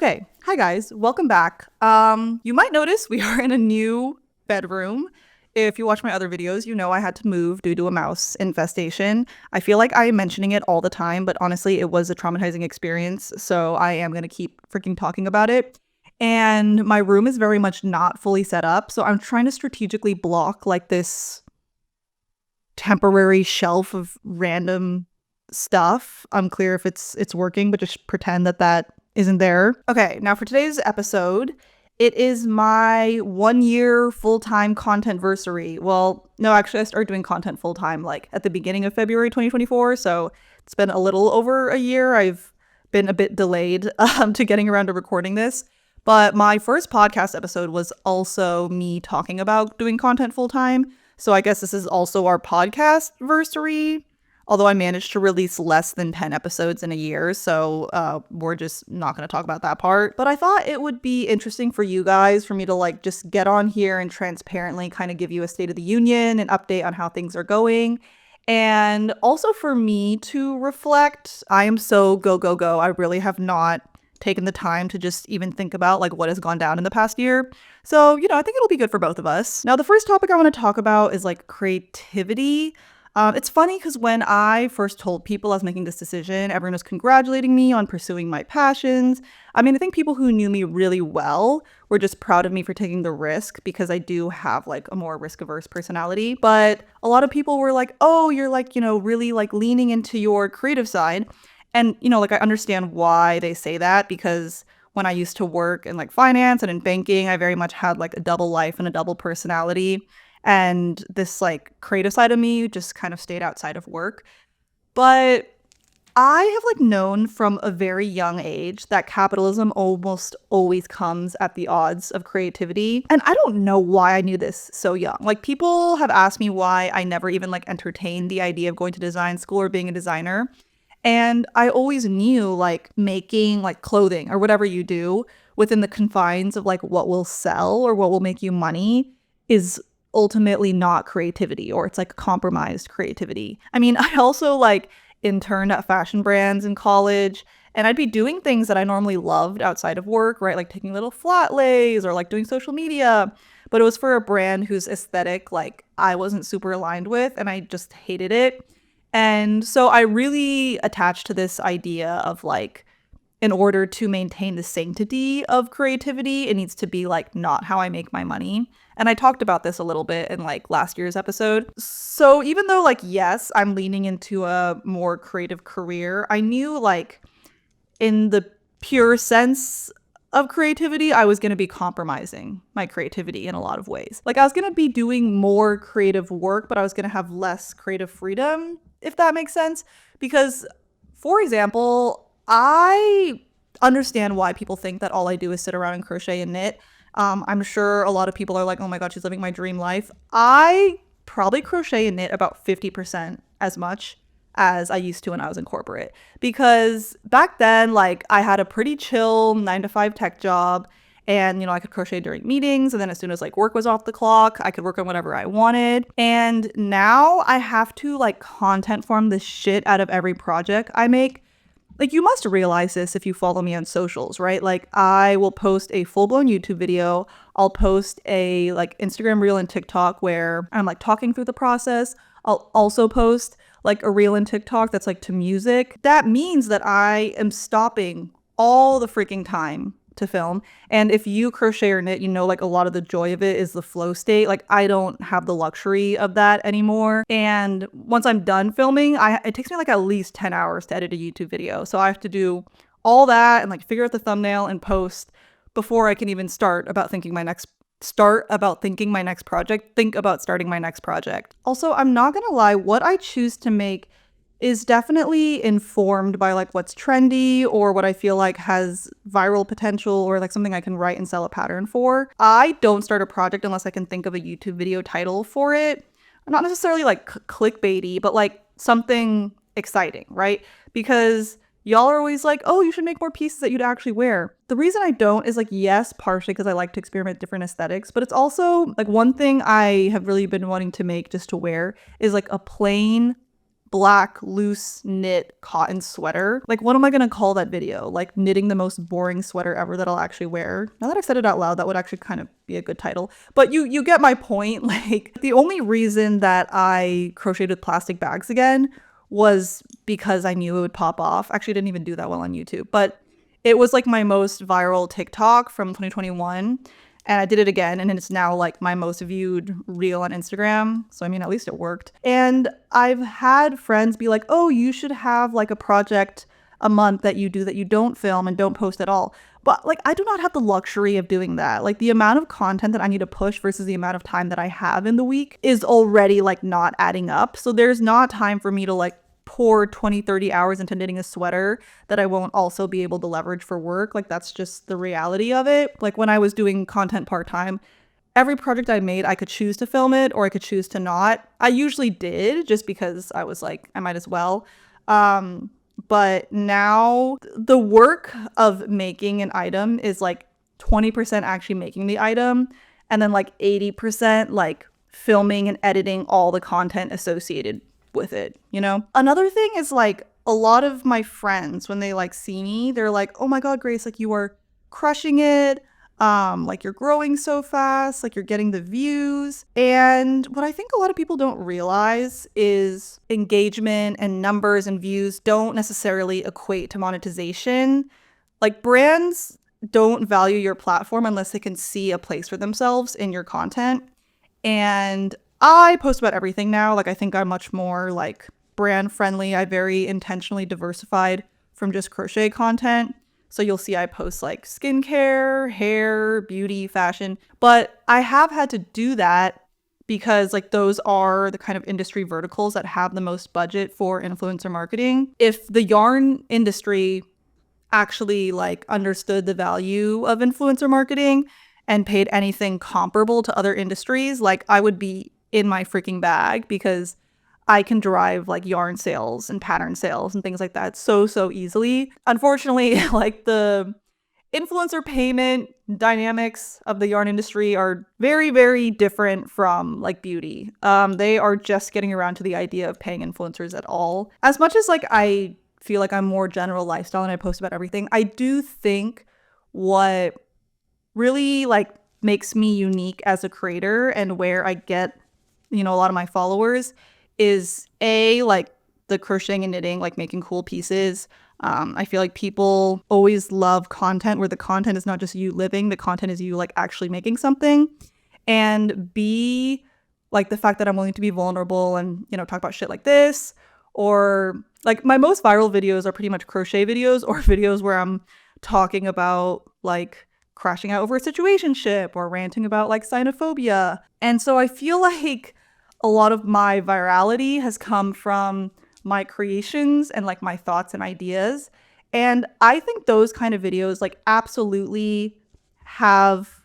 Okay, hi guys, welcome back. You might notice we are in a new bedroom. If you watch my other videos, you know I had to move due to a mouse infestation. I feel like I am mentioning it all the time, but honestly, it was a traumatizing experience, so I am gonna keep freaking talking about it. And my room is very much not fully set up, so I'm trying to strategically block like this temporary shelf of random stuff. Unclear if it's working, but just pretend that isn't there. Okay, now for today's episode, it is my 1 year full-time content-versary. Well, no, actually I started doing content full-time like at the beginning of February 2024, so it's been a little over a year. I've been a bit delayed to getting around to recording this. But my first podcast episode was also me talking about doing content full-time. So I guess this is also our podcast versary. Although I managed to release less than 10 episodes in a year, so we're just not going to talk about that part. But I thought it would be interesting for you guys, for me to like just get on here and transparently kind of give you a state of the union, an update on how things are going. And also for me to reflect. I am so go, go, go. I really have not taken the time to just even think about like what has gone down in the past year. So, I think it'll be good for both of us. Now, the first topic I want to talk about is like creativity. It's funny because when I first told people I was making this decision, everyone was congratulating me on pursuing my passions. I mean, I think people who knew me really well were just proud of me for taking the risk because I do have like a more risk-averse personality. But a lot of people were like, oh, you're like, really like leaning into your creative side. And, like I understand why they say that because when I used to work in like finance and in banking, I very much had like a double life and a double personality. And this like creative side of me just kind of stayed outside of work. But I have like known from a very young age that capitalism almost always comes at the odds of creativity. And I don't know why I knew this so young. Like people have asked me why I never even like entertained the idea of going to design school or being a designer. And I always knew like making like clothing or whatever you do within the confines of like what will sell or what will make you money is ultimately not creativity, or it's like compromised creativity. I mean, I also like interned at fashion brands in college, and I'd be doing things that I normally loved outside of work, right? Like taking little flat lays or like doing social media. But it was for a brand whose aesthetic like I wasn't super aligned with, and I just hated it. And so I really attached to this idea of like, in order to maintain the sanctity of creativity, it needs to be like not how I make my money. And I talked about this a little bit in like last year's episode. So even though like, yes, I'm leaning into a more creative career, I knew like in the pure sense of creativity, I was going to be compromising my creativity in a lot of ways. Like I was going to be doing more creative work, but I was going to have less creative freedom, if that makes sense. Because, for example, I understand why people think that all I do is sit around and crochet and knit. I'm sure a lot of people are like, oh my God, she's living my dream life. I probably crochet and knit about 50% as much as I used to when I was in corporate. Because back then, like I had a pretty chill 9-to-5 tech job, and I could crochet during meetings, and then as soon as like work was off the clock, I could work on whatever I wanted. And now I have to like content form the shit out of every project I make. Like you must realize this if you follow me on socials, right? Like I will post a full-blown YouTube video. I'll post a like Instagram reel and TikTok where I'm like talking through the process. I'll also post like a reel and TikTok that's like to music. That means that I am stopping all the freaking time to film. And if you crochet or knit, like a lot of the joy of it is the flow state. Like I don't have the luxury of that anymore. And once I'm done filming, it takes me like at least 10 hours to edit a YouTube video. So I have to do all that and like figure out the thumbnail and post before I can even think about starting my next project. Also, I'm not gonna lie, what I choose to make is definitely informed by like what's trendy or what I feel like has viral potential or like something I can write and sell a pattern for. I don't start a project unless I can think of a YouTube video title for it. Not necessarily like clickbaity, but like something exciting, right? Because y'all are always like, oh, you should make more pieces that you'd actually wear. The reason I don't is like, yes, partially because I like to experiment different aesthetics, but it's also like one thing I have really been wanting to make just to wear is like a plain black loose knit cotton sweater. Like, what am I gonna call that video? Like, knitting the most boring sweater ever that I'll actually wear. Now that I've said it out loud, that would actually kind of be a good title. But you get my point. Like, the only reason that I crocheted plastic bags again was because I knew it would pop off. Actually, I didn't even do that well on YouTube, but it was like my most viral TikTok from 2021. And I did it again, and it's now like my most viewed reel on Instagram. So I mean, at least it worked. And I've had friends be like, oh, you should have like a project a month that you do that you don't film and don't post at all. But like, I do not have the luxury of doing that. Like, the amount of content that I need to push versus the amount of time that I have in the week is already like not adding up. So there's not time for me to like pour 20, 30 hours into knitting a sweater that I won't also be able to leverage for work. Like, that's just the reality of it. Like, when I was doing content part-time, every project I made, I could choose to film it or I could choose to not. I usually did, just because I was like, I might as well. But now the work of making an item is like 20% actually making the item, and then like 80% like filming and editing all the content associated with it, you know? Another thing is like, a lot of my friends, when they like see me, they're like, oh my God, Grace, like you are crushing it. Like you're growing so fast, like you're getting the views. And what I think a lot of people don't realize is engagement and numbers and views don't necessarily equate to monetization. Like, brands don't value your platform unless they can see a place for themselves in your content. And I post about everything now. Like, I think I'm much more like brand friendly. I very intentionally diversified from just crochet content. So you'll see I post like skincare, hair, beauty, fashion, but I have had to do that because like those are the kind of industry verticals that have the most budget for influencer marketing. If the yarn industry actually like understood the value of influencer marketing and paid anything comparable to other industries, like I would be in my freaking bag, because I can drive like yarn sales and pattern sales and things like that so easily. Unfortunately, like the influencer payment dynamics of the yarn industry are very different from like beauty. They are just getting around to the idea of paying influencers at all. As much as like I feel like I'm more general lifestyle and I post about everything, I do think what really like makes me unique as a creator and where I get, you know, a lot of my followers is like the crocheting and knitting, like making cool pieces. I feel like people always love content where the content is not just you living, the content is you like actually making something. And B, like the fact that I'm willing to be vulnerable and, you know, talk about shit like this. Or like my most viral videos are pretty much crochet videos or videos where I'm talking about like crashing out over a situationship or ranting about like xenophobia. And so I feel like a lot of my virality has come from my creations and like my thoughts and ideas. And I think those kind of videos like absolutely have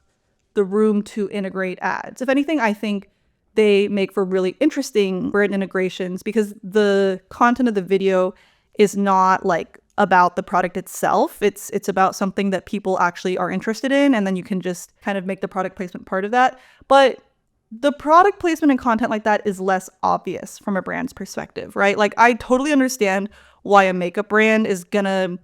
the room to integrate ads. If anything, I think they make for really interesting brand integrations because the content of the video is not like about the product itself. It's about something that people actually are interested in, and then you can just kind of make the product placement part of that. But the product placement and content like that is less obvious from a brand's perspective, right? Like, I totally understand why a makeup brand is gonna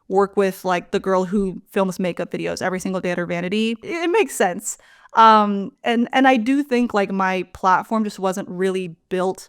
work with like the girl who films makeup videos every single day at her vanity. It makes sense. And I do think like my platform just wasn't really built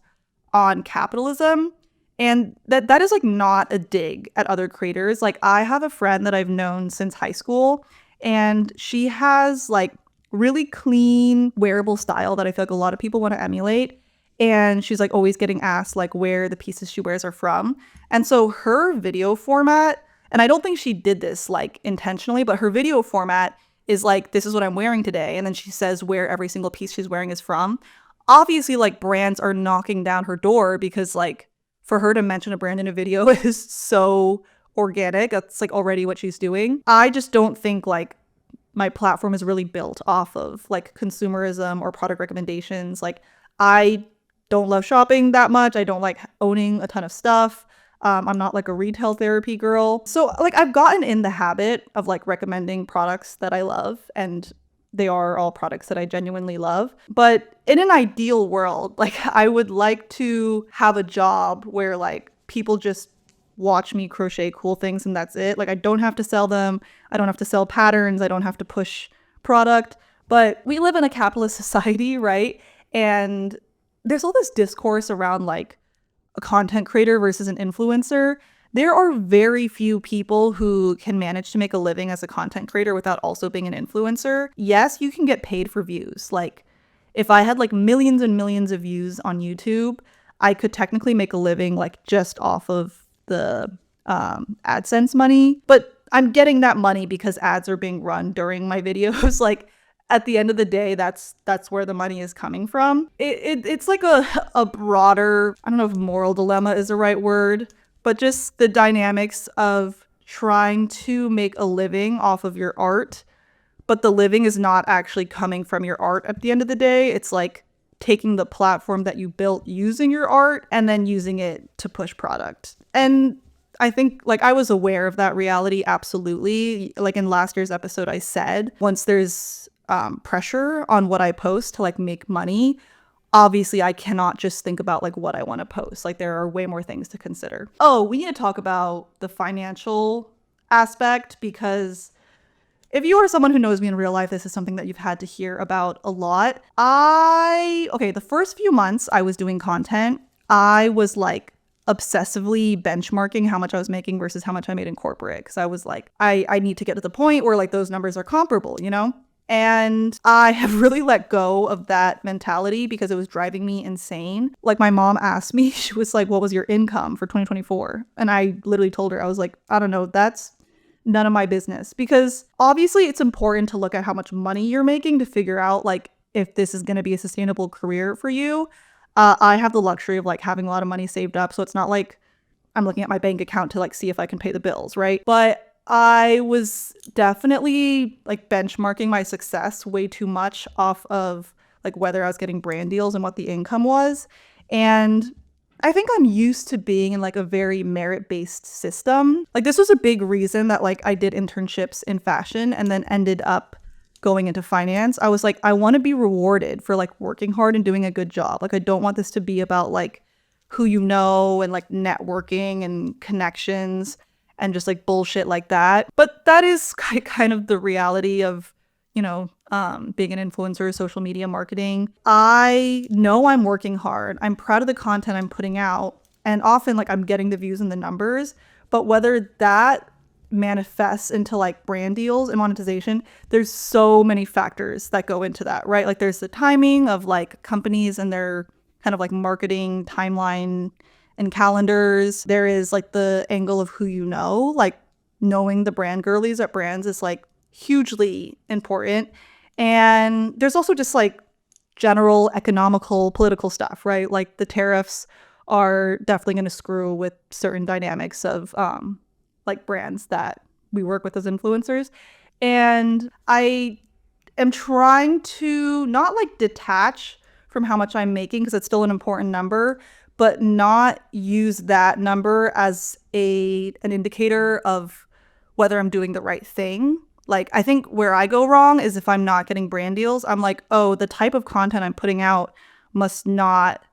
on capitalism. And that is like not a dig at other creators. Like, I have a friend that I've known since high school, and she has like really clean wearable style that I feel like a lot of people want to emulate. And she's like always getting asked like where the pieces she wears are from. And so her video format, and I don't think she did this like intentionally, but her video format is like, this is what I'm wearing today. And then she says where every single piece she's wearing is from. Obviously, like, brands are knocking down her door because like for her to mention a brand in a video is so organic. That's like already what she's doing. I just don't think like my platform is really built off of like consumerism or product recommendations. Like, I don't love shopping that much. I don't like owning a ton of stuff. I'm not like a retail therapy girl. So like I've gotten in the habit of like recommending products that I love and they are all products that I genuinely love. But in an ideal world, like I would like to have a job where like people just watch me crochet cool things and that's it. Like I don't have to sell them. I don't have to sell patterns. I don't have to push product. But we live in a capitalist society, right? And there's all this discourse around like a content creator versus an influencer. There are very few people who can manage to make a living as a content creator without also being an influencer. Yes, you can get paid for views. Like if I had like millions and millions of views on YouTube, I could technically make a living like just off of the AdSense money. But I'm getting that money because ads are being run during my videos. Like at the end of the day, that's where the money is coming from. It's like a broader, I don't know if moral dilemma is the right word, but just the dynamics of trying to make a living off of your art, but the living is not actually coming from your art at the end of the day. It's like taking the platform that you built using your art and then using it to push product. And I think like I was aware of that reality, absolutely. Like in last year's episode, I said, once there's pressure on what I post to like make money, obviously I cannot just think about like what I want to post. Like there are way more things to consider. Oh, we need to talk about the financial aspect, because if you are someone who knows me in real life, this is something that you've had to hear about a lot. The first few months I was doing content, I was like obsessively benchmarking how much I was making versus how much I made in corporate. Cause I was like, I need to get to the point where like those numbers are comparable, you know? And I have really let go of that mentality because it was driving me insane. Like my mom asked me, she was like, what was your income for 2024? And I literally told her, I was like, I don't know, that's none of my business. Because obviously it's important to look at how much money you're making to figure out like if this is going to be a sustainable career for you. I have the luxury of like having a lot of money saved up. So it's not like I'm looking at my bank account to like see if I can pay the bills, right? But I was definitely like benchmarking my success way too much off of like whether I was getting brand deals and what the income was. And I think I'm used to being in like a very merit-based system. Like this was a big reason that like I did internships in fashion and then ended up going into finance. I was like, I want to be rewarded for like working hard and doing a good job. Like I don't want this to be about like who you know and like networking and connections and just like bullshit like that. But that is kind of the reality of, you know, being an influencer, social media marketing. I know I'm working hard. I'm proud of the content I'm putting out. And often like I'm getting the views and the numbers. But whether that manifests into like brand deals and monetization, there's so many factors that go into that, right? Like there's the timing of like companies and their kind of like marketing timeline and calendars. There is like the angle of who you know, like knowing the brand girlies at brands is like hugely important. And there's also just like general economical, political stuff, right? Like the tariffs are definitely going to screw with certain dynamics of like brands that we work with as influencers. And I am trying to not like detach from how much I'm making because it's still an important number, but not use that number as an indicator of whether I'm doing the right thing. Like, I think where I go wrong is if I'm not getting brand deals, I'm like, oh, the type of content I'm putting out must not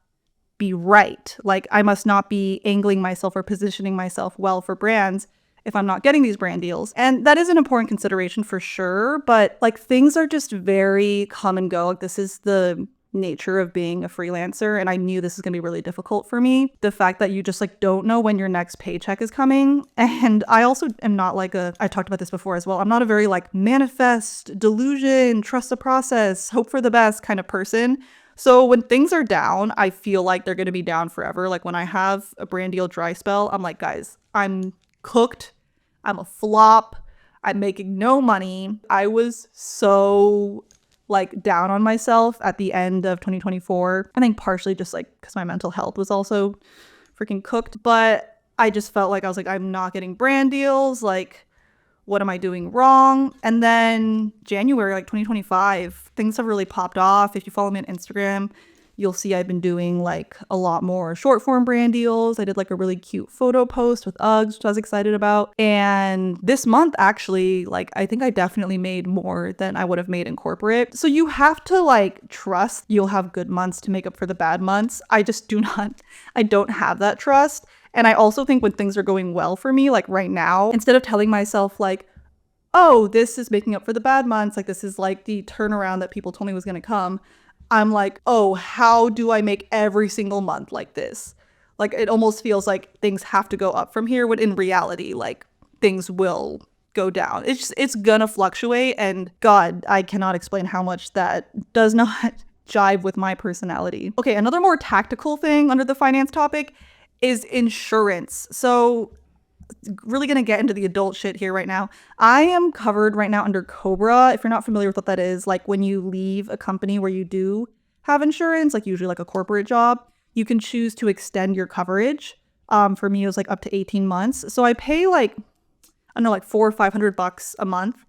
be right. Like, I must not be angling myself or positioning myself well for brands if I'm not getting these brand deals. And that is an important consideration for sure, but like things are just very come and go. Like, this is the nature of being a freelancer, and I knew this is gonna be really difficult for me. The fact that you just like don't know when your next paycheck is coming. And I also am not like I talked about this before as well, I'm not a very like manifest, delusion, trust the process, hope for the best kind of person. So when things are down, I feel like they're gonna be down forever. Like when I have a brand deal dry spell, I'm like, guys, I'm cooked, I'm a flop, I'm making no money. I was so like down on myself at the end of 2024. I think partially just like because my mental health was also freaking cooked, but I just felt like I was like, I'm not getting brand deals. Like, what am I doing wrong? And then January, like 2025, things have really popped off. If you follow me on Instagram, you'll see I've been doing like a lot more short form brand deals. I did like a really cute photo post with Uggs, which I was excited about. And this month, actually, like I think I definitely made more than I would have made in corporate. So you have to like trust you'll have good months to make up for the bad months. I just I don't have that trust. And I also think when things are going well for me, like right now, instead of telling myself like, oh, this is making up for the bad months, like this is like the turnaround that people told me was going to come, I'm like, oh, how do I make every single month like this? Like it almost feels like things have to go up from here, when in reality, like things will go down. It's gonna fluctuate, and God, I cannot explain how much that does not jive with my personality. Okay, another more tactical thing under the finance topic is insurance. So really gonna get into the adult shit here right now. I am covered right now under Cobra. If you're not familiar with what that is, like when you leave a company where you do have insurance, like usually like a corporate job, you can choose to extend your coverage. For me, it was like up to 18 months. So I pay like, I don't know, like $400 or $500 a month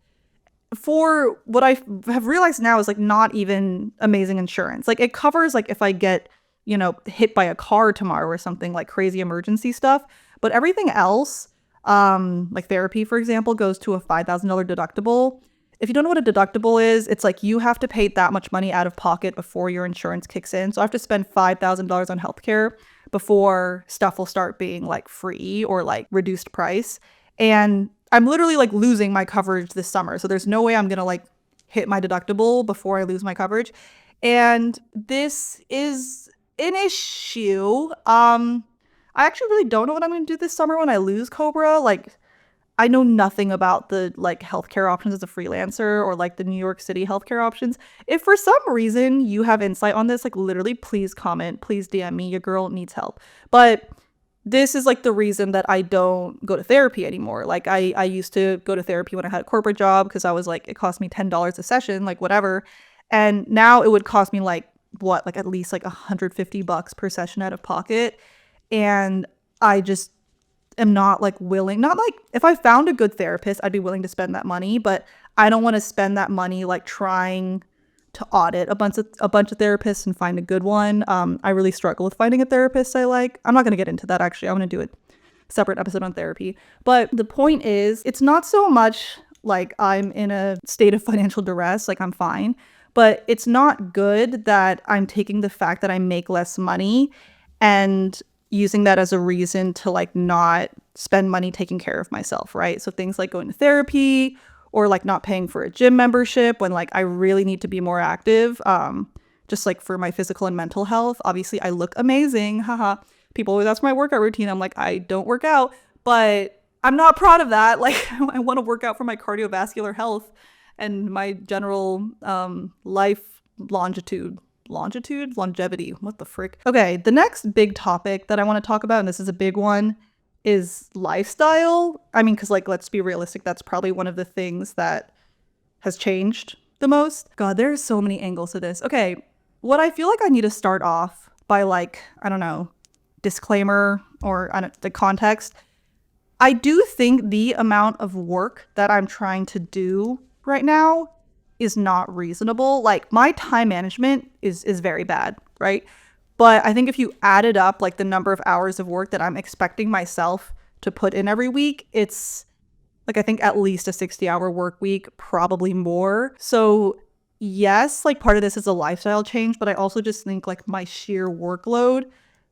for what I have realized now is like not even amazing insurance. Like it covers like if I get, you know, hit by a car tomorrow or something, like crazy emergency stuff. But everything else, like therapy, for example, goes to a $5,000 deductible. If you don't know what a deductible is, it's like you have to pay that much money out of pocket before your insurance kicks in. So I have to spend $5,000 on healthcare before stuff will start being like free or like reduced price. And I'm literally like losing my coverage this summer. So there's no way I'm going to like hit my deductible before I lose my coverage. And this is an issue. I actually really don't know what I'm going to do this summer when I lose Cobra. Like, I know nothing about the like healthcare options as a freelancer or like the New York City healthcare options. If for some reason you have insight on this, like literally please comment, please DM me. Your girl needs help. But this is like the reason that I don't go to therapy anymore. Like I used to go to therapy when I had a corporate job because I was like, it cost me $10 a session, like whatever. And now it would cost me like what, like at least like $150 per session out of pocket. And I just am not like willing, not like if I found a good therapist, I'd be willing to spend that money, but I don't want to spend that money like trying to audit a bunch of therapists and find a good one. I really struggle with finding a therapist I like. I'm not going to get into that actually. I want to do a separate episode on therapy. But the point is, it's not so much like I'm in a state of financial duress, like I'm fine, but it's not good that I'm taking the fact that I make less money and using that as a reason to like not spend money taking care of myself, right? So things like going to therapy or like not paying for a gym membership when like I really need to be more active, just like for my physical and mental health. Obviously I look amazing, haha. People always ask my workout routine. I'm like, I don't work out, but I'm not proud of that. Like I want to work out for my cardiovascular health and my general life longevity. What the frick? Okay, the next big topic that I want to talk about, and this is a big one, is lifestyle. I mean, because like, let's be realistic, that's probably one of the things that has changed the most. God, there's so many angles to this. Okay, what I feel like I need to start off by like, I don't know, disclaimer or the context. I do think the amount of work that I'm trying to do right now is not reasonable. Like my time management is very bad, right? But I think if you added up like the number of hours of work that I'm expecting myself to put in every week, it's like I think at least a 60-hour work week, probably more. So yes, like part of this is a lifestyle change, but I also just think like my sheer workload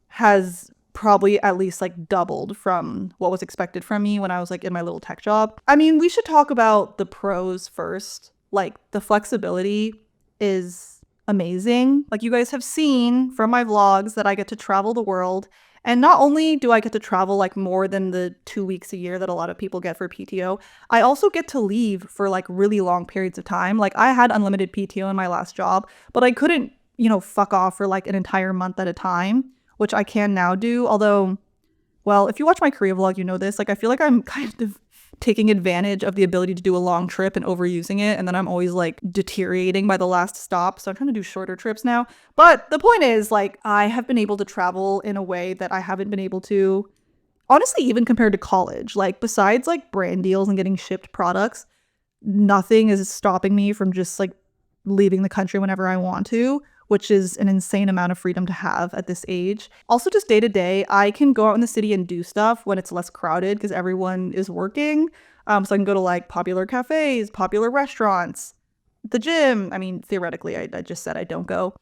has probably at least like doubled from what was expected from me when I was like in my little tech job. I mean, we should talk about the pros first. Like the flexibility is amazing. Like you guys have seen from my vlogs that I get to travel the world. And not only do I get to travel like more than the 2 weeks a year that a lot of people get for PTO, I also get to leave for like really long periods of time. Like I had unlimited PTO in my last job, but I couldn't, you know, fuck off for like an entire month at a time, which I can now do. Although, well, if you watch my Korea vlog, you know this. Like I feel like I'm kind of taking advantage of the ability to do a long trip and overusing it. And then I'm always like deteriorating by the last stop. So I'm trying to do shorter trips now. But the point is like I have been able to travel in a way that I haven't been able to, honestly, even compared to college. Like besides like brand deals and getting shipped products, nothing is stopping me from just like leaving the country whenever I want to, which is an insane amount of freedom to have at this age. Also, just day to day, I can go out in the city and do stuff when it's less crowded because everyone is working. So I can go to like popular cafes, popular restaurants, the gym. I mean, theoretically, I just said I don't go.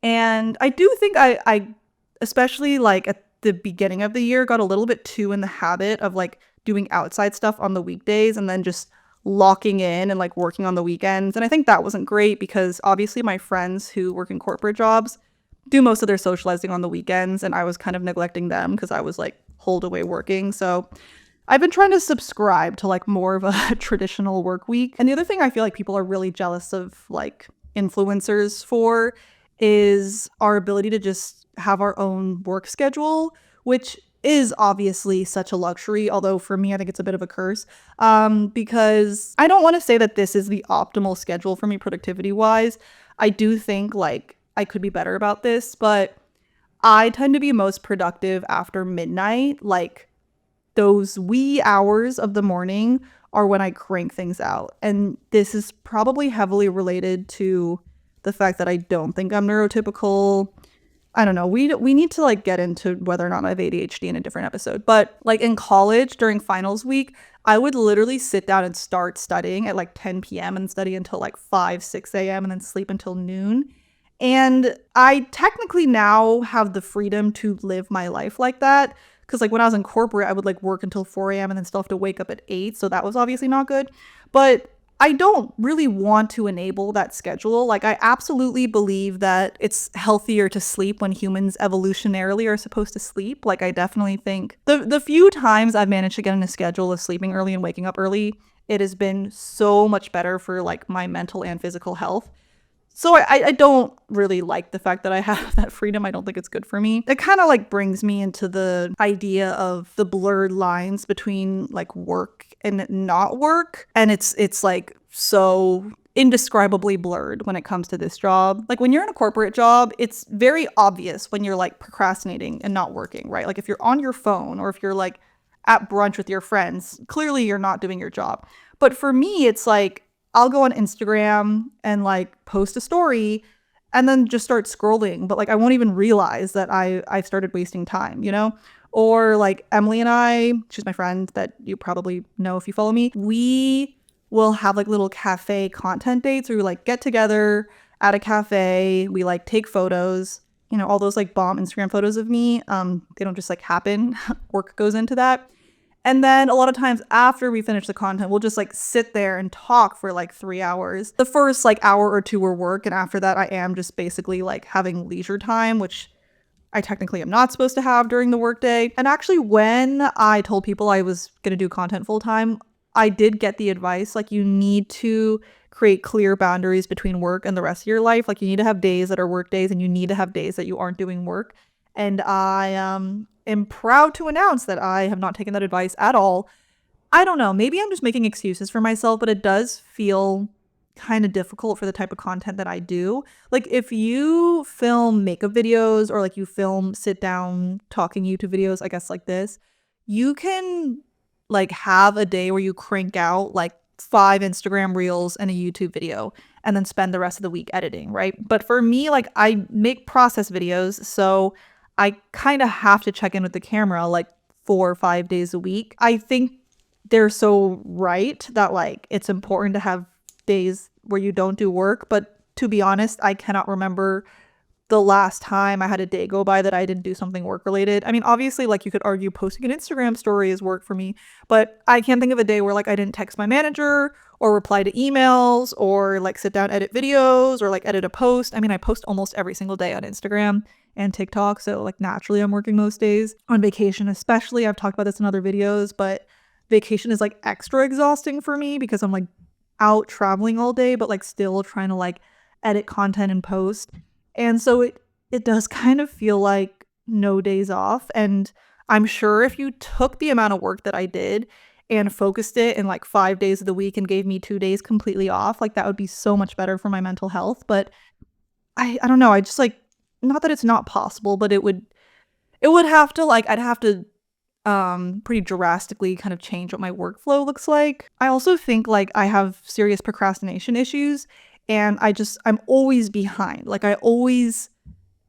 And I do think I especially like at the beginning of the year, got a little bit too in the habit of like doing outside stuff on the weekdays and then just locking in and like working on the weekends. And I think that wasn't great because obviously my friends who work in corporate jobs do most of their socializing on the weekends, and I was kind of neglecting them because I was like holed away working. So I've been trying to subscribe to like more of a traditional work week. And the other thing I feel like people are really jealous of like influencers for is our ability to just have our own work schedule, which is obviously such a luxury, although for me I think it's a bit of a curse, because I don't want to say that this is the optimal schedule for me productivity wise. I do think like I could be better about this, but I tend to be most productive after midnight. Like those wee hours of the morning are when I crank things out, and this is probably heavily related to the fact that I don't think I'm neurotypical. I don't know. We need to like get into whether or not I have ADHD in a different episode. But like in college during finals week, I would literally sit down and start studying at like 10 p.m. and study until like 5, 6 a.m. and then sleep until noon. And I technically now have the freedom to live my life like that. Because like when I was in corporate, I would like work until 4 a.m. and then still have to wake up at 8. So that was obviously not good. But I don't really want to enable that schedule. Like I absolutely believe that it's healthier to sleep when humans evolutionarily are supposed to sleep. Like I definitely think the few times I've managed to get in a schedule of sleeping early and waking up early, it has been so much better for like my mental and physical health. So I don't really like the fact that I have that freedom. I don't think it's good for me. It kind of like brings me into the idea of the blurred lines between like work and not work. And it's like so indescribably blurred when it comes to this job. Like when you're in a corporate job, it's very obvious when you're like procrastinating and not working, right? Like if you're on your phone or if you're like at brunch with your friends, clearly you're not doing your job. But for me, it's like I'll go on Instagram and like post a story and then just start scrolling. But like I won't even realize that I've started wasting time, you know? Or like Emily and I, she's my friend that you probably know if you follow me, we will have like little cafe content dates where we like get together at a cafe, we like take photos, you know, all those like bomb Instagram photos of me. They don't just like happen. Work goes into that. And then a lot of times after we finish the content, we'll just like sit there and talk for like 3 hours. The first like hour or two are work. And after that, I am just basically like having leisure time, which I technically am not supposed to have during the workday. And actually, when I told people I was going to do content full time, I did get the advice like you need to create clear boundaries between work and the rest of your life. Like you need to have days that are work days and you need to have days that you aren't doing work. And I am proud to announce that I have not taken that advice at all. I don't know, maybe I'm just making excuses for myself, but it does feel kind of difficult for the type of content that I do. Like if you film makeup videos or like you film sit down talking YouTube videos, I guess like this, you can like have a day where you crank out like 5 Instagram reels and a YouTube video and then spend the rest of the week editing, right? But for me, like I make process videos, so I kind of have to check in with the camera like 4 or 5 days a week. I think they're so right that like it's important to have days where you don't do work. But to be honest, I cannot remember the last time I had a day go by that I didn't do something work related. I mean, obviously, like you could argue posting an Instagram story is work for me, but I can't think of a day where like I didn't text my manager or reply to emails or like sit down, edit videos or like edit a post. I mean, I post almost every single day on Instagram and TikTok. So like naturally I'm working most days. On vacation especially, I've talked about this in other videos, but vacation is like extra exhausting for me because I'm like out traveling all day, but like still trying to like edit content and post. And so it does kind of feel like no days off. And I'm sure if you took the amount of work that I did and focused it in like 5 days of the week and gave me 2 days completely off, like that would be so much better for my mental health. But I don't know. I just like, not that it's not possible, but it would have to like, I'd have to pretty drastically kind of change what my workflow looks like. I also think like I have serious procrastination issues. and I'm always behind. Like I always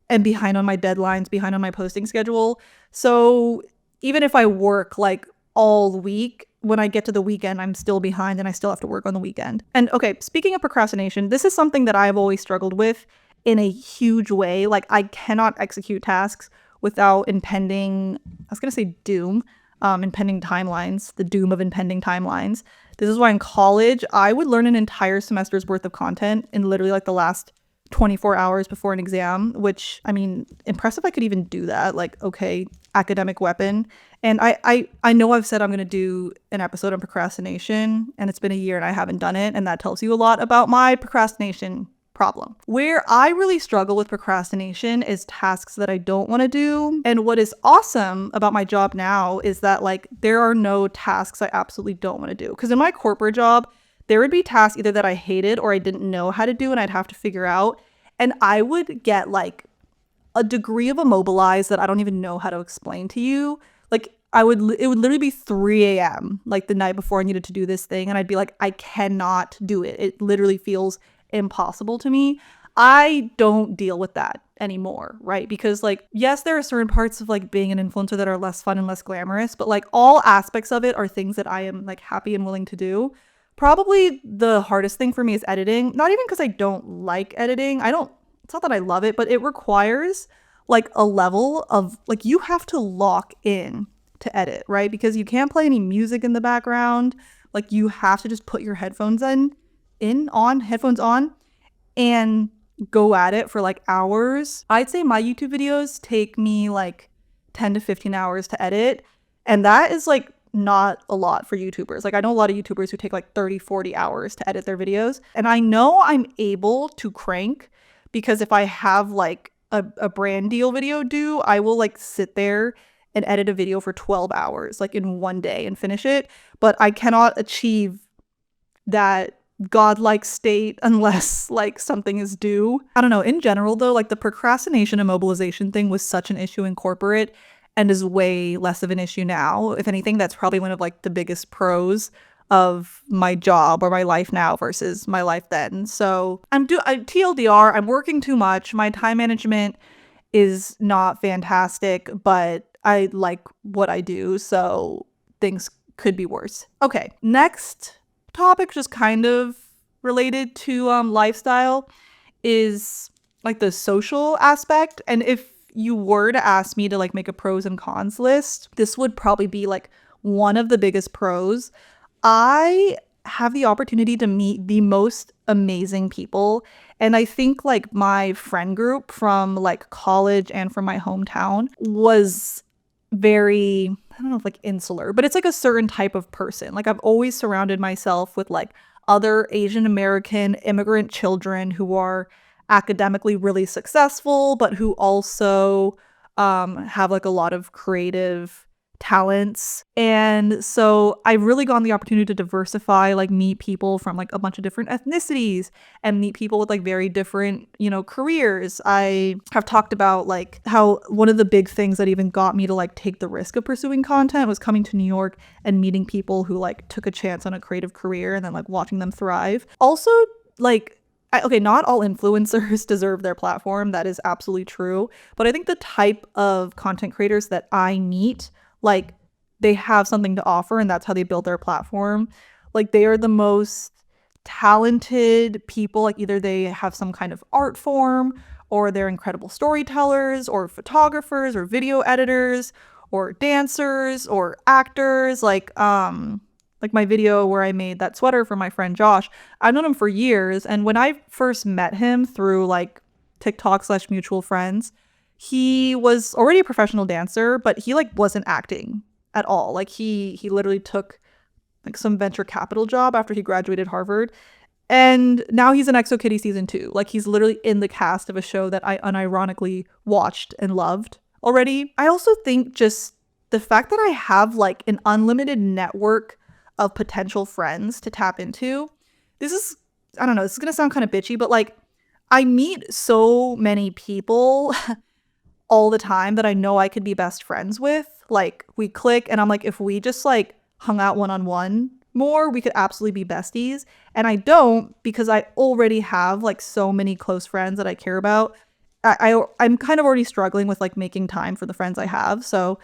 am behind on my deadlines, behind on my posting schedule. So even if I work like all week, when I get to the weekend, I'm still behind and I still have to work on the weekend. And okay, speaking of procrastination, this is something that I've always struggled with in a huge way. Like I cannot execute tasks without impending, I was gonna say doom, impending timelines, the doom of impending timelines. This is why in college, I would learn an entire semester's worth of content in literally like the last 24 hours before an exam, which, I mean, impressive I could even do that. Like, okay, academic weapon. And I know I've said I'm going to do an episode on procrastination, and it's been a year and I haven't done it. And that tells you a lot about my procrastination problem. Where I really struggle with procrastination is tasks that I don't want to do. And what is awesome about my job now is that like there are no tasks I absolutely don't want to do. Because in my corporate job, there would be tasks either that I hated or I didn't know how to do and I'd have to figure out. And I would get like a degree of immobilized that I don't even know how to explain to you. Like it would literally be 3 a.m. like the night before I needed to do this thing. And I'd be like, I cannot do it. It literally feels impossible to me. I don't deal with that anymore, right? Because like, yes, there are certain parts of like being an influencer that are less fun and less glamorous, but like all aspects of it are things that I am like happy and willing to do. Probably the hardest thing for me is editing. Not even because I don't like editing. It's not that I love it, but it requires like a level of like you have to lock in to edit, right? Because you can't play any music in the background. Like you have to just put your headphones headphones on and go at it for like hours. I'd say my YouTube videos take me like 10 to 15 hours to edit. And that is like not a lot for YouTubers. Like I know a lot of YouTubers who take like 30, 40 hours to edit their videos. And I know I'm able to crank because if I have like a brand deal video due, I will like sit there and edit a video for 12 hours, like in one day and finish it. But I cannot achieve that godlike state unless like something is due. I don't know. In general though, like the procrastination and mobilization thing was such an issue in corporate and is way less of an issue now. If anything, that's probably one of like the biggest pros of my job or my life now versus my life then. So TLDR, I'm working too much. My time management is not fantastic, but I like what I do. So things could be worse. Okay, next topic, just kind of related to lifestyle, is like the social aspect. And if you were to ask me to like make a pros and cons list, this would probably be like one of the biggest pros. I have the opportunity to meet the most amazing people. And I think like my friend group from like college and from my hometown was very, I don't know if like insular, but it's like a certain type of person. Like I've always surrounded myself with like other Asian American immigrant children who are academically really successful, but who also have like a lot of creative talents. And so I've really gotten the opportunity to diversify, like meet people from like a bunch of different ethnicities and meet people with like very different, careers. I have talked about like how one of the big things that even got me to like take the risk of pursuing content was coming to New York and meeting people who like took a chance on a creative career and then like watching them thrive. Also, like, not all influencers deserve their platform. That is absolutely true. But I think the type of content creators that I meet, like they have something to offer and that's how they build their platform. Like they are the most talented people. Like either they have some kind of art form or they're incredible storytellers or photographers or video editors or dancers or actors. Like my video where I made that sweater for my friend Josh, I've known him for years. And when I first met him through like TikTok/mutual friends, he was already a professional dancer, but he like wasn't acting at all. Like he literally took like some venture capital job after he graduated Harvard. And now he's in ExoKitty season 2. Like he's literally in the cast of a show that I unironically watched and loved already. I also think just the fact that I have like an unlimited network of potential friends to tap into. This is going to sound kind of bitchy, but like I meet so many people all the time that I know I could be best friends with. Like we click and I'm like, if we just like hung out one-on-one more, we could absolutely be besties. And I don't, because I already have like so many close friends that I care about. I'm kind of already struggling with like making time for the friends I have. So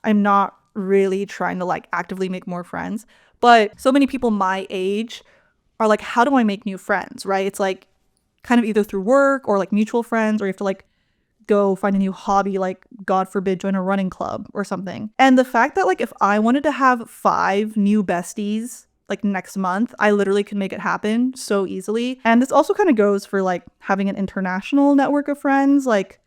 I'm not really trying to like actively make more friends. But so many people my age are like, how do I make new friends, right? It's like kind of either through work or like mutual friends, or you have to like go find a new hobby, like God forbid join a running club or something. And the fact that like if I wanted to have 5 new besties like next month, I literally can make it happen so easily. And this also kind of goes for like having an international network of friends. Like,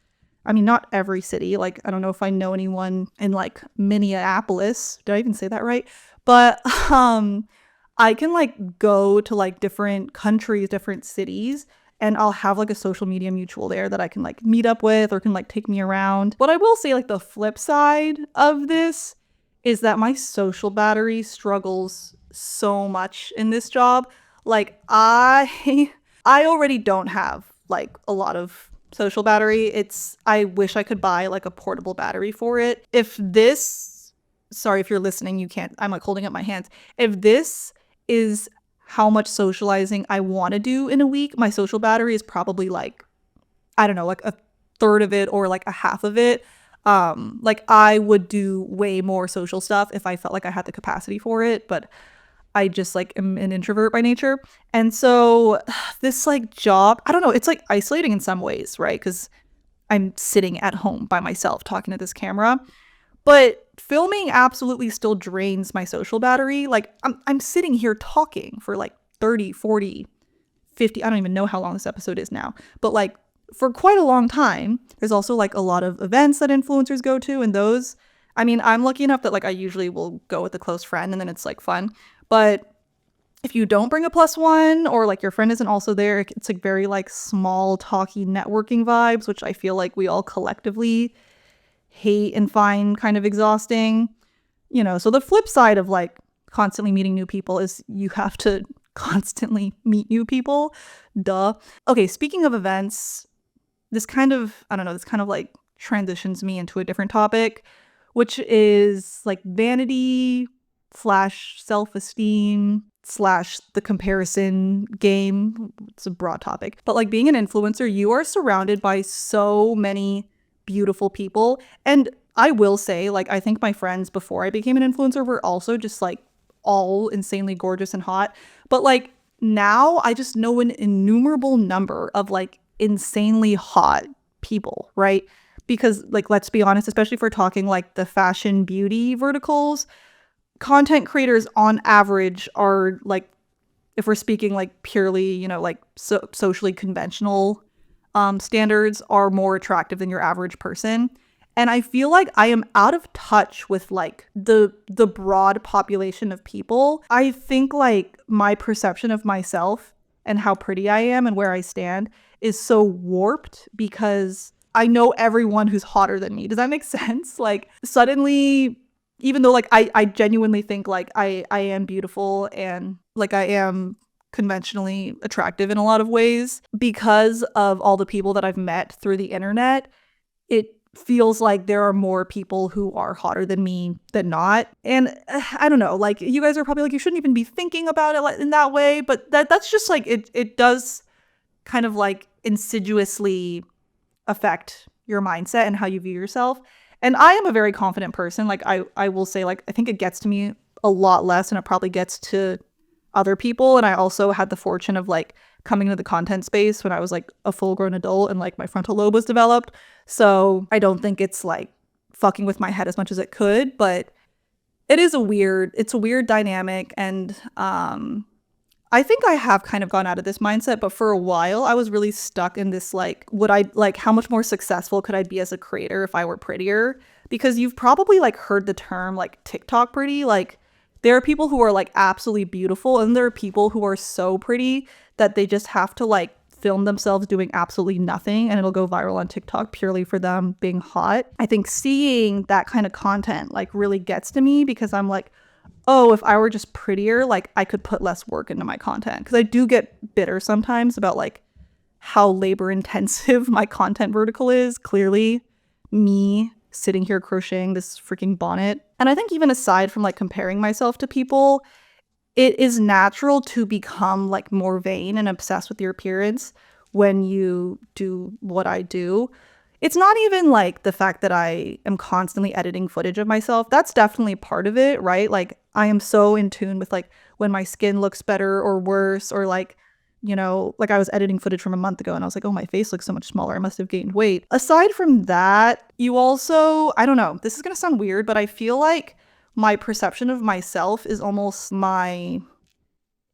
I mean, not every city. Like, I don't know if I know anyone in like Minneapolis. Did I even say that right? But I can like go to like different countries, different cities, and I'll have like a social media mutual there that I can like meet up with or can like take me around. But I will say like the flip side of this is that my social battery struggles so much in this job. Like I already don't have like a lot of social battery. I wish I could buy like a portable battery for it. If this, sorry if you're listening, you can't, I'm like holding up my hands. If this is how much socializing I want to do in a week, my social battery is probably like, I don't know, like a third of it or like a half of it. Like I would do way more social stuff if I felt like I had the capacity for it, but I just like am an introvert by nature. And so this like job, I don't know, it's like isolating in some ways, right? Because I'm sitting at home by myself talking to this camera. But filming absolutely still drains my social battery. Like I'm sitting here talking for like 30, 40, 50, I don't even know how long this episode is now, but like for quite a long time. There's also like a lot of events that influencers go to, and those, I mean, I'm lucky enough that like I usually will go with a close friend and then it's like fun. But if you don't bring a plus one, or like your friend isn't also there, it's like very like small talky networking vibes, which I feel like we all collectively hate and find kind of exhausting. You know, so the flip side of like constantly meeting new people is you have to constantly meet new people. Duh. Okay, speaking of events, this kind of, I don't know, this kind of like transitions me into a different topic, which is like vanity slash self-esteem slash the comparison game. It's a broad topic, but like being an influencer, you are surrounded by so many beautiful people. And I will say, like, I think my friends before I became an influencer were also just like all insanely gorgeous and hot. But like now I just know an innumerable number of like insanely hot people, right? Because like, let's be honest, especially if we're talking like the fashion beauty verticals, content creators on average are like, if we're speaking like purely, you know, like socially conventional standards, are more attractive than your average person. And I feel like I am out of touch with like the broad population of people. I think like my perception of myself and how pretty I am and where I stand is so warped because I know everyone who's hotter than me. Does that make sense? Like suddenly, even though like I genuinely think like I am beautiful and like I am conventionally attractive in a lot of ways, because of all the people that I've met through the internet, it feels like there are more people who are hotter than me than not. And I don't know, like you guys are probably like, you shouldn't even be thinking about it in that way, but that's just like it does kind of like insidiously affect your mindset and how you view yourself. And I am a very confident person. Like I will say, like, I think it gets to me a lot less than it probably gets to other people. And I also had the fortune of like coming into the content space when I was like a full grown adult and like my frontal lobe was developed. So I don't think it's like fucking with my head as much as it could, but it's a weird dynamic. And I think I have kind of gone out of this mindset, but for a while I was really stuck in this like, would I like, how much more successful could I be as a creator if I were prettier? Because you've probably like heard the term like TikTok pretty. Like there are people who are like absolutely beautiful, and there are people who are so pretty that they just have to like film themselves doing absolutely nothing and it'll go viral on TikTok purely for them being hot. I think seeing that kind of content like really gets to me because I'm like, oh, if I were just prettier, like I could put less work into my content. Because I do get bitter sometimes about like how labor intensive my content vertical is. Clearly, me sitting here crocheting this freaking bonnet. And I think even aside from like comparing myself to people, it is natural to become like more vain and obsessed with your appearance when you do what I do. It's not even like the fact that I am constantly editing footage of myself. That's definitely part of it, right? Like I am so in tune with like when my skin looks better or worse, or like, you know, like I was editing footage from a month ago and I was like, oh, my face looks so much smaller. I must have gained weight. Aside from that, you also, I don't know, this is going to sound weird, but I feel like my perception of myself is almost my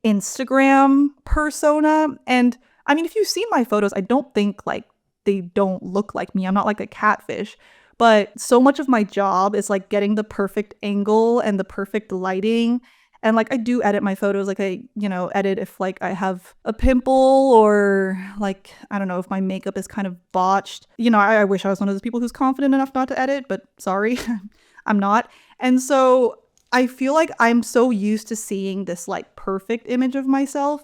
Instagram persona. And I mean, if you see my photos, I don't think like they don't look like me. I'm not like a catfish. But so much of my job is like getting the perfect angle and the perfect lighting. And like I do edit my photos, like I, you know, edit if like I have a pimple or like, I don't know, if my makeup is kind of botched. You know, I wish I was one of those people who's confident enough not to edit, but sorry, I'm not. And so I feel like I'm so used to seeing this like perfect image of myself.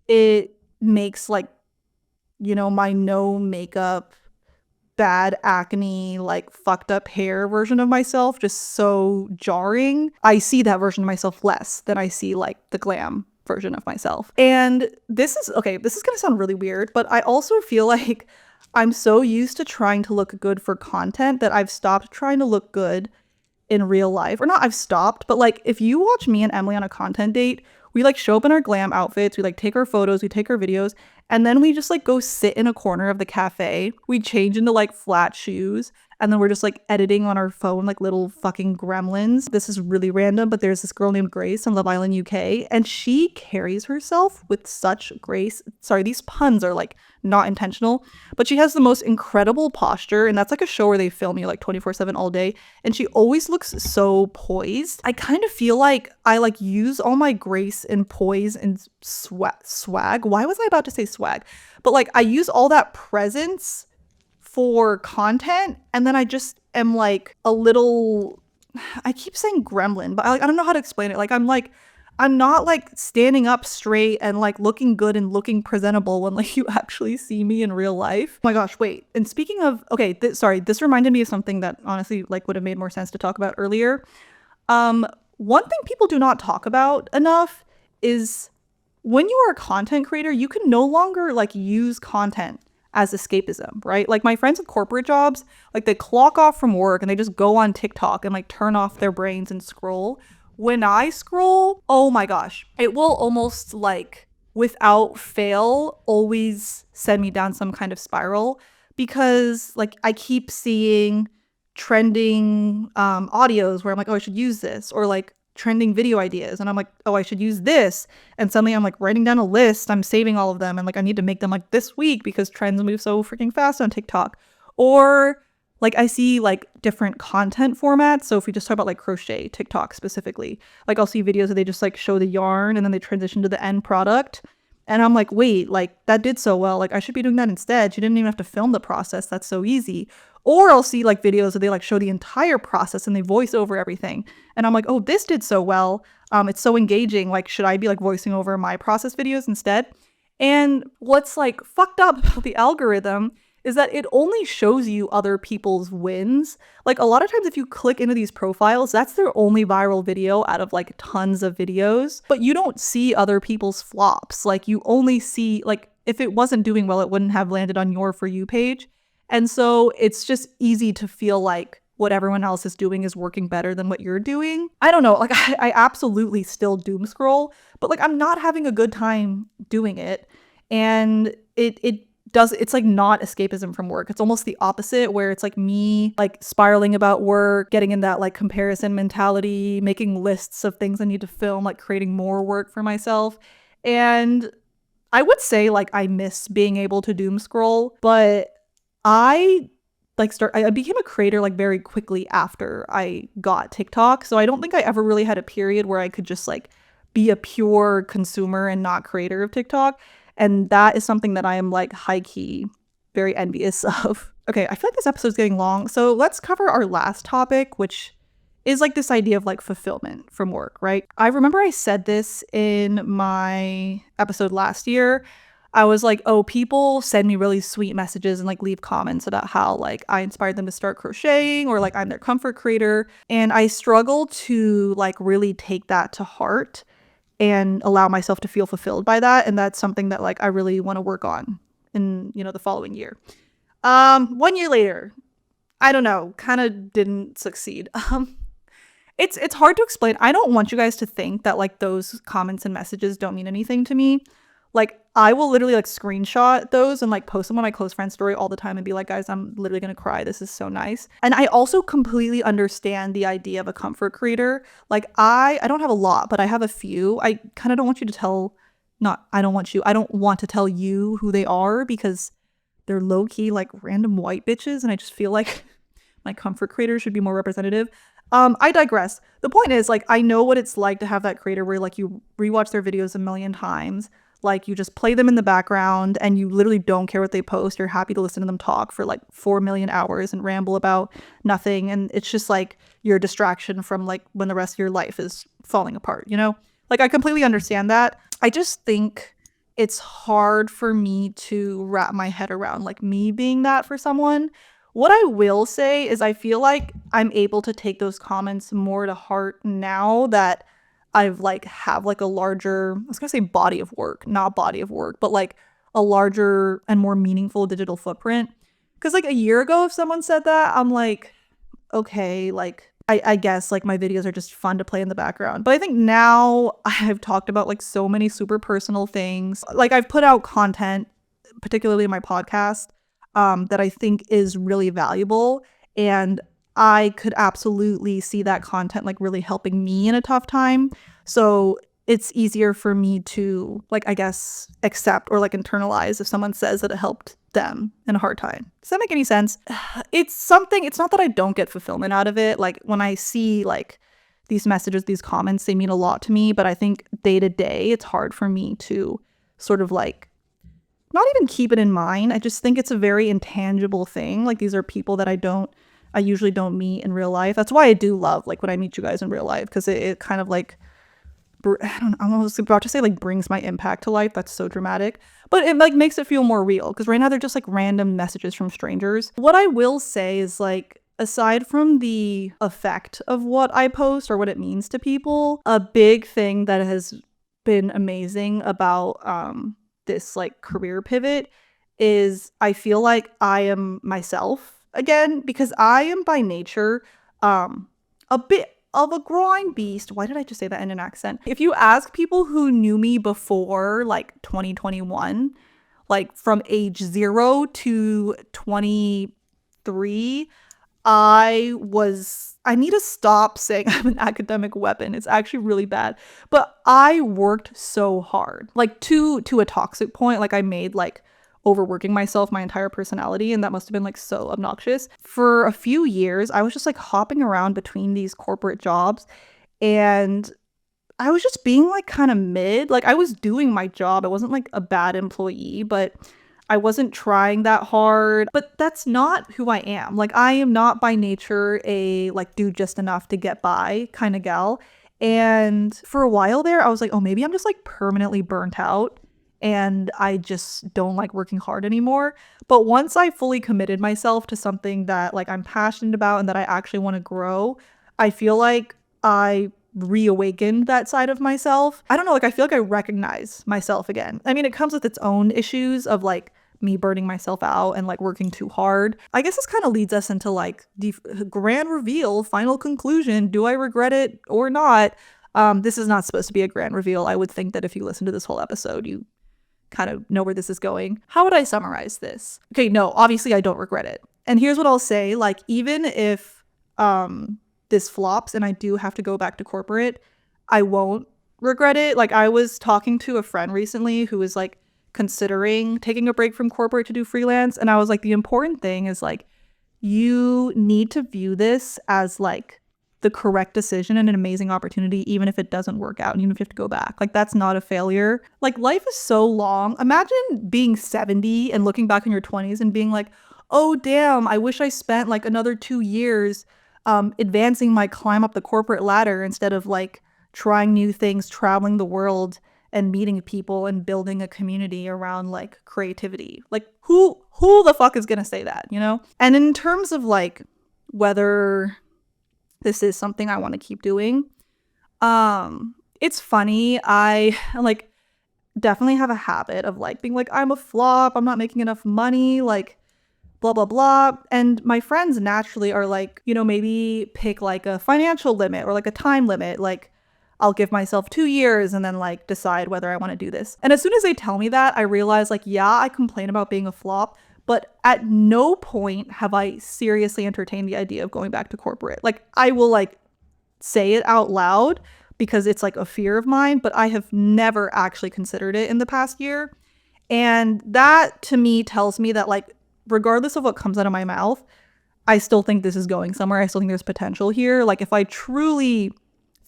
It makes like, you know, my no makeup, bad acne, like fucked up hair version of myself just so jarring. I see that version of myself less than I see like the glam version of myself. And this is okay, this is gonna sound really weird, but I also feel like I'm so used to trying to look good for content that I've stopped trying to look good in real life. Or not I've stopped, but like if you watch me and Emily on a content date, we like show up in our glam outfits, we like take our photos, we take our videos, and then we just like go sit in a corner of the cafe. We change into like flat shoes, and then we're just like editing on our phone like little fucking gremlins. This is really random, but there's this girl named Grace on Love Island UK, and she carries herself with such grace. Sorry, these puns are like not intentional, but she has the most incredible posture, and that's like a show where they film you like 24/7 all day, and she always looks so poised. I kind of feel like I like use all my grace and poise and swag. Why was I about to say swag? But like I use all that presence for content, and then I just am like a little, I keep saying gremlin, but I don't know how to explain it. Like I'm not like standing up straight and like looking good and looking presentable when like you actually see me in real life. Oh my gosh, wait. And speaking of, okay, sorry, this reminded me of something that honestly like would have made more sense to talk about earlier. One thing people do not talk about enough is when you are a content creator, you can no longer like use content as escapism, right? Like my friends with corporate jobs, like they clock off from work and they just go on TikTok and like turn off their brains and scroll. When I scroll, oh my gosh, it will almost like without fail always send me down some kind of spiral, because like I keep seeing trending audios where I'm like, oh, I should use this, or like trending video ideas and I'm like, oh, I should use this, and suddenly I'm like writing down a list, I'm saving all of them, and like I need to make them like this week because trends move so freaking fast on TikTok. Or like I see like different content formats. So if we just talk about like crochet TikTok specifically, like I'll see videos where they just like show the yarn and then they transition to the end product, and I'm like, wait, like that did so well, like I should be doing that instead. She didn't even have to film the process, that's so easy. Or I'll see like videos where they like show the entire process and they voice over everything, and I'm like, oh, this did so well, it's so engaging, like should I be like voicing over my process videos instead? And what's like fucked up about the algorithm is that it only shows you other people's wins. Like a lot of times if you click into these profiles, that's their only viral video out of like tons of videos, but you don't see other people's flops. Like you only see, like if it wasn't doing well, it wouldn't have landed on your For You page. And so it's just easy to feel like what everyone else is doing is working better than what you're doing. I don't know, like I absolutely still doom scroll, but like I'm not having a good time doing it. And it's like not escapism from work. It's almost the opposite, where it's like me like spiraling about work, getting in that like comparison mentality, making lists of things I need to film, like creating more work for myself. And I would say like I miss being able to doom scroll, but I became a creator like very quickly after I got TikTok. So I don't think I ever really had a period where I could just like be a pure consumer and not creator of TikTok. And that is something that I am like high key very envious of. Okay, I feel like this episode's getting long. So let's cover our last topic, which is like this idea of like fulfillment from work, right? I remember I said this in my episode last year. I was like, oh, people send me really sweet messages and like leave comments about how like I inspired them to start crocheting, or like I'm their comfort creator. And I struggle to like really take that to heart. and allow myself to feel fulfilled by that. And that's something that like I really want to work on in, you know, the following year. 1 year later, I don't know, kind of didn't succeed. It's hard to explain. I don't want you guys to think that like those comments and messages don't mean anything to me. Like I will literally like screenshot those and like post them on my close friend story all the time and be like, guys, I'm literally gonna cry. This is so nice. And I also completely understand the idea of a comfort creator. Like I don't have a lot, but I have a few. I kind of don't want you to tell, I don't want to tell you who they are because they're low-key like random white bitches, and I just feel like my comfort creators should be more representative. I digress. The point is, like, I know what it's like to have that creator where like you rewatch their videos a million times, like you just play them in the background and you literally don't care what they post. You're happy to listen to them talk for like 4 million hours and ramble about nothing, and it's just like your distraction from like when the rest of your life is falling apart, you know? Like I completely understand that. I just think it's hard for me to wrap my head around like me being that for someone. What I will say is I feel like I'm able to take those comments more to heart now that I've like have like a larger, I was gonna say body of work, not body of work, but like a larger and more meaningful digital footprint. Because like a year ago, if someone said that, I'm like, okay, like I guess like my videos are just fun to play in the background. But I think now I've talked about like so many super personal things. Like I've put out content, particularly in my podcast, that I think is really valuable. And I could absolutely see that content like really helping me in a tough time. So it's easier for me to like, I guess, accept or like internalize if someone says that it helped them in a hard time. Does that make any sense? It's not that I don't get fulfillment out of it. Like when I see like these messages, these comments, they mean a lot to me. But I think day to day, it's hard for me to sort of like not even keep it in mind. I just think it's a very intangible thing. Like these are people that I usually don't meet in real life. That's why I do love like when I meet you guys in real life, because it kind of like, I was about to say like brings my impact to life. That's so dramatic, but it like makes it feel more real, because right now they're just like random messages from strangers. What I will say is like, aside from the effect of what I post or what it means to people, a big thing that has been amazing about this like career pivot is I feel like I am myself again, because I am by nature a bit of a grind beast. Why did I just say that in an accent? If you ask people who knew me before like 2021, like from age 0 to 23, I need to stop saying I'm an academic weapon. It's actually really bad. But I worked so hard, like to a toxic point. Like I made like overworking myself my entire personality, and that must have been like so obnoxious. For a few years, I was just like hopping around between these corporate jobs, and I was just being like kind of mid. Like I was doing my job. I wasn't like a bad employee, but I wasn't trying that hard. But that's not who I am. Like I am not by nature a like do just enough to get by kind of gal. And for a while there, I was like, oh, maybe I'm just like permanently burnt out and I just don't like working hard anymore. But once I fully committed myself to something that like I'm passionate about and that I actually want to grow, I feel like I reawakened that side of myself. I don't know, like I feel like I recognize myself again. I mean, it comes with its own issues of like me burning myself out and like working too hard. I guess this kind of leads us into like the grand reveal, final conclusion. Do I regret it or not? This is not supposed to be a grand reveal. I would think that if you listen to this whole episode, you kind of know where this is going. How would I summarize this? Okay, no, obviously I don't regret it. And here's what I'll say, like even if this flops and I do have to go back to corporate, I won't regret it. Like I was talking to a friend recently who was like considering taking a break from corporate to do freelance, and I was like, the important thing is like you need to view this as like the correct decision and an amazing opportunity, even if it doesn't work out and even if you have to go back. Like that's not a failure. Like life is so long. Imagine being 70 and looking back in your 20s and being like, oh damn, I wish I spent like another 2 years advancing my climb up the corporate ladder instead of like trying new things, traveling the world and meeting people and building a community around like creativity. Like who the fuck is gonna say that, you know? And in terms of like whether this is something I want to keep doing, It's funny. I like definitely have a habit of like being like, I'm a flop, I'm not making enough money, like blah blah blah. And my friends naturally are like, you know, maybe pick like a financial limit or like a time limit, like I'll give myself 2 years and then like decide whether I want to do this. And as soon as they tell me that, I realize like, yeah, I complain about being a flop, but at no point have I seriously entertained the idea of going back to corporate. Like I will like say it out loud because it's like a fear of mine, but I have never actually considered it in the past year. And that to me tells me that like regardless of what comes out of my mouth, I still think this is going somewhere. I still think there's potential here. Like if I truly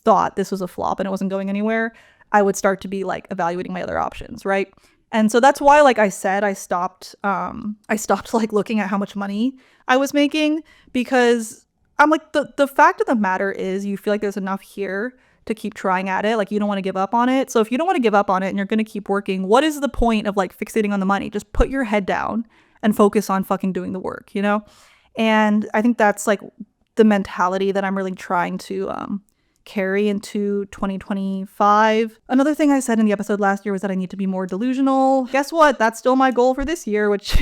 thought this was a flop and it wasn't going anywhere, I would start to be like evaluating my other options, right? And so that's why, like I said, I stopped like looking at how much money I was making, because I'm like, the fact of the matter is you feel like there's enough here to keep trying at it. Like you don't want to give up on it. So if you don't want to give up on it and you're going to keep working, what is the point of like fixating on the money? Just put your head down and focus on fucking doing the work, you know? And I think that's like the mentality that I'm really trying to carry into 2025. Another thing I said in the episode last year was that I need to be more delusional. Guess what? That's still my goal for this year, which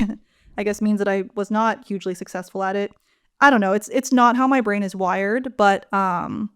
I guess means that I was not hugely successful at it. I don't know. It's not how my brain is wired, but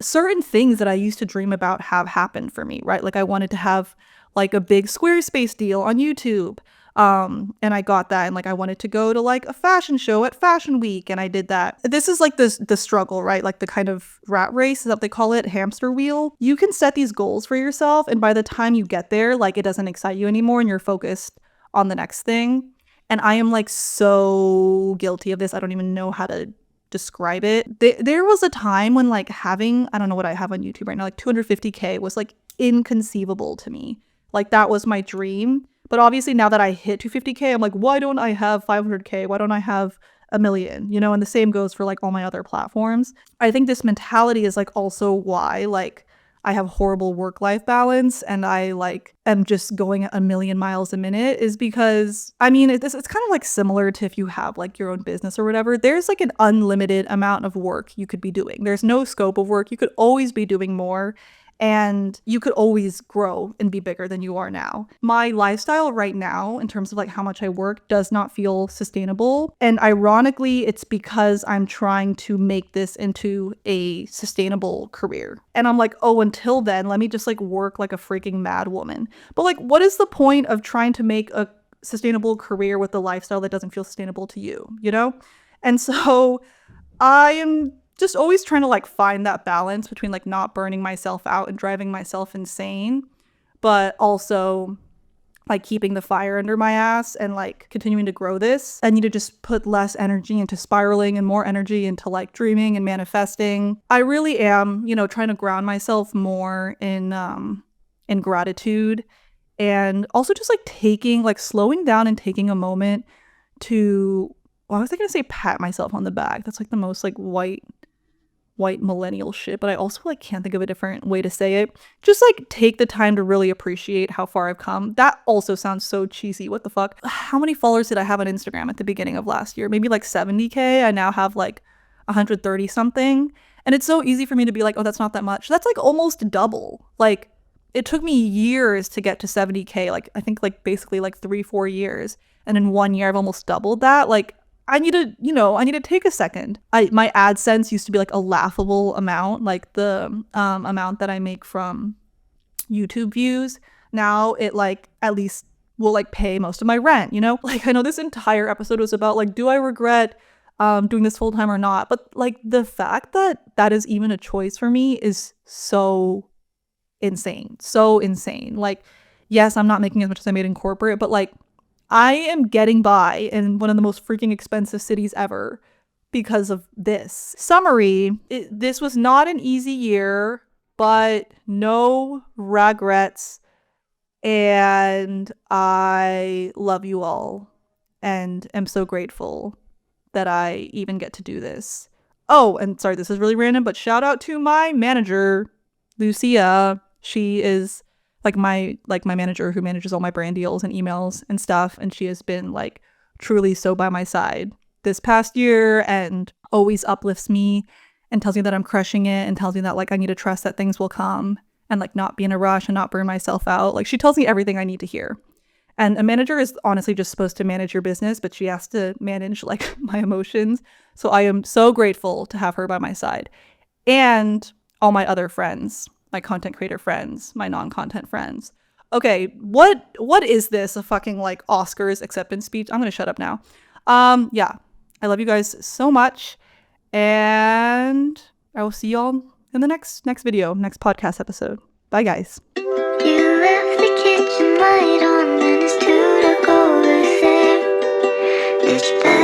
certain things that I used to dream about have happened for me, right? Like I wanted to have like a big Squarespace deal on YouTube. And I got that, and like I wanted to go to like a fashion show at Fashion Week, and I did that. This is like the struggle, right? Like the kind of rat race is that they call it, hamster wheel. You can set these goals for yourself, and by the time you get there, like it doesn't excite you anymore and you're focused on the next thing. And I am like so guilty of this. I don't even know how to describe it. There was a time when like having, I don't know what I have on YouTube right now, like 250K was like inconceivable to me. Like that was my dream. But obviously now that I hit 250K, I'm like, why don't I have 500K? Why don't I have a million? You know, and the same goes for like all my other platforms. I think this mentality is like also why like I have horrible work-life balance and I like am just going at a million miles a minute, is because, I mean, it's kind of like similar to if you have like your own business or whatever. There's like an unlimited amount of work you could be doing. There's no scope of work. You could always be doing more. And you could always grow and be bigger than you are now. My lifestyle right now, in terms of like how much I work, does not feel sustainable. And ironically, it's because I'm trying to make this into a sustainable career. And I'm like, oh, until then, let me just like work like a freaking mad woman. But like, what is the point of trying to make a sustainable career with a lifestyle that doesn't feel sustainable to you, you know? And so I am just always trying to like find that balance between like not burning myself out and driving myself insane, but also like keeping the fire under my ass and like continuing to grow this. I need to just put less energy into spiraling and more energy into like dreaming and manifesting. I really am, you know, trying to ground myself more in gratitude, and also just like slowing down and taking a moment to, well, I was gonna say pat myself on the back. That's like the most like white millennial shit, but I also like can't think of a different way to say it. Just like take the time to really appreciate how far I've come. That also sounds so cheesy. What the fuck? How many followers did I have on Instagram at the beginning of last year? Maybe like 70K. I now have like 130 something. And it's so easy for me to be like, oh, that's not that much. That's like almost double. Like it took me years to get to 70K. Like I think like basically like 3-4 years. And in 1 year, I've almost doubled that. Like I need to take a second. My AdSense used to be like a laughable amount, like the amount that I make from YouTube views. Now it like at least will like pay most of my rent, you know? Like I know this entire episode was about like, do I regret doing this full time or not? But like the fact that that is even a choice for me is so insane. So insane. Like, yes, I'm not making as much as I made in corporate, but like I am getting by in one of the most freaking expensive cities ever because of this. Summary, this was not an easy year, but no regrets. And I love you all and am so grateful that I even get to do this. Oh, and sorry, this is really random, but shout out to my manager, Lucia. She is like my manager who manages all my brand deals and emails and stuff, and she has been like truly so by my side this past year and always uplifts me and tells me that I'm crushing it and tells me that like I need to trust that things will come and like not be in a rush and not burn myself out. Like she tells me everything I need to hear. And a manager is honestly just supposed to manage your business, but she has to manage like my emotions. So I am so grateful to have her by my side. And all my other friends, my content creator friends, my non-content friends. Okay, what is this? A fucking like Oscars acceptance speech? I'm gonna shut up now. Yeah, I love you guys so much, and I will see y'all in the next video, next podcast episode. Bye, guys. You left the kitchen light on and it's 2 to go to there. It's better.